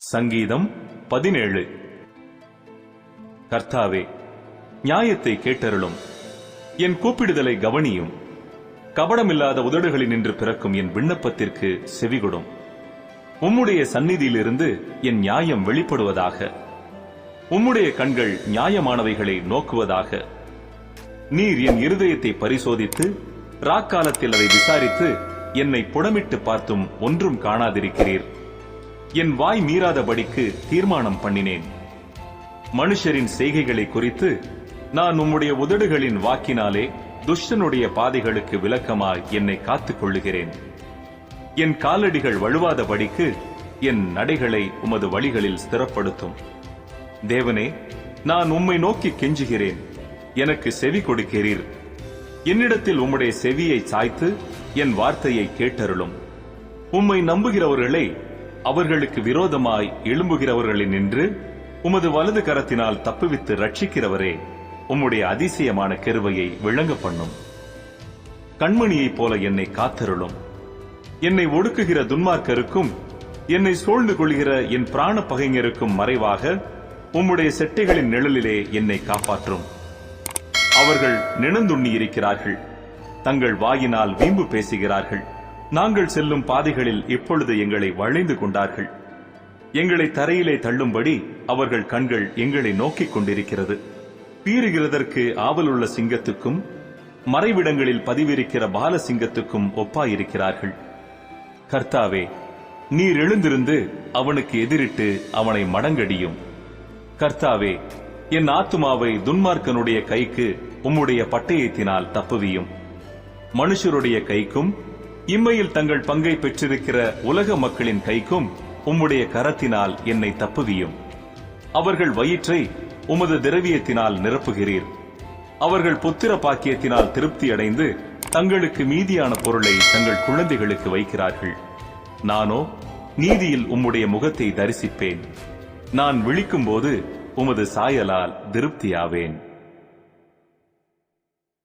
சங்கீதம் 17. கர்த்தாவே, நியாயத்தை கேட்டருளும், என் கூப்பிடுதலை கவனியும். கபடமில்லாத உதடுகளினின்று பிறக்கும் என் விண்ணப்பத்திற்கு செவிகொடும். உம்முடைய சந்நிதியிலிருந்து என் நியாயம் வெளிப்படுவதாக. உம்முடைய கண்கள் நியாயமானவைகளை நோக்குவதாக. நீர் என் இருதயத்தை பரிசோதித்து ராக்காலத்தில் அதை விசாரித்து என்னை புடமிட்டு பார்த்தும் ஒன்றும் காணாதிருக்கிறீர். என் வாய் மீறாதபடிக்கு தீர்மானம் பண்ணினேன். மனுஷரின் செய்கைகளை குறித்து நான் உம்முடைய உதடுகளின் வாக்கினாலே துஷ்டனுடைய பாதைகளுக்கு விலக்கமாய் என்னை காத்துக் கொள்ளுகிறேன். என் காலடிகள் வழுவாதபடிக்கு என் நடைகளை உமது வழிகளில் ஸ்திரப்படுத்தும். தேவனே, நான் உம்மை நோக்கி கெஞ்சுகிறேன், எனக்கு செவி கொடுக்கிறீர். என்னிடத்தில் உம்முடைய செவியை சாய்த்து என் வார்த்தையை கேட்டருளும். உம்மை நம்புகிறவர்களை அவர்களுக்கு விரோதமாய் எழும்புகிறவர்களினின்று உமது வலது கரத்தினால் தப்புவித்து ரட்சிக்கிறவரே, உம்முடைய அதிசயமான கிருபையை விளங்க பண்ணும். கண்மணியைப் போல என்னை காத்தருளும். என்னை ஒடுக்குகிற துன்மார்க்கருக்கும் என்னை சூழ்ந்து கொள்கிற என் பிராண பகைஞருக்கும் மறைவாக உம்முடைய செட்டைகளின் நிழலிலே என்னை காப்பாற்றும். அவர்கள் நிணந்துண்ணி இருக்கிறார்கள், தங்கள் வாயினால் வீம்பு பேசுகிறார்கள். நாங்கள் செல்லும் பாதைகளில் இப்பொழுது எங்களை வளைந்து கொண்டார்கள். எங்களை தரையிலே தள்ளும்படி அவர்கள் கண்கள் எங்களை நோக்கிக் கொண்டிருக்கிறது. பீறுகிறதற்கு ஆவலுள்ள சிங்கத்துக்கும் மறைவிடங்களில் பதிவிருக்கிற பால சிங்கத்துக்கும் ஒப்பாயிருக்கிறார்கள். கர்த்தாவே, நீர் எழுந்திருந்து அவனுக்கு எதிரிட்டு அவனை மடங்கடியும். கர்த்தாவே, என் ஆத்துமாவை துன்மார்க்கனுடைய கைக்கு உம்முடைய பட்டயத்தினால் தப்புவியும். மனுஷருடைய கைக்கும் இம்மையில் தங்கள் பங்கை பெற்றிருக்கிற உலக மக்களின் கைக்கும் உம்முடைய கரத்தினால் என்னை தப்புவியும். அவர்கள் வயிற்றை உமது திரவியத்தினால் நிரப்புகிறீர். அவர்கள் புத்திர பாக்கியத்தினால் திருப்தியடைந்து தங்களுக்கு மீதியான பொருளை தங்கள் குழந்தைகளுக்கு வைக்கிறார்கள். நானோ நீதியில் உம்முடைய முகத்தை தரிசிப்பேன். நான் விழிக்கும்போது உமது சாயலால் திருப்தியாவேன்.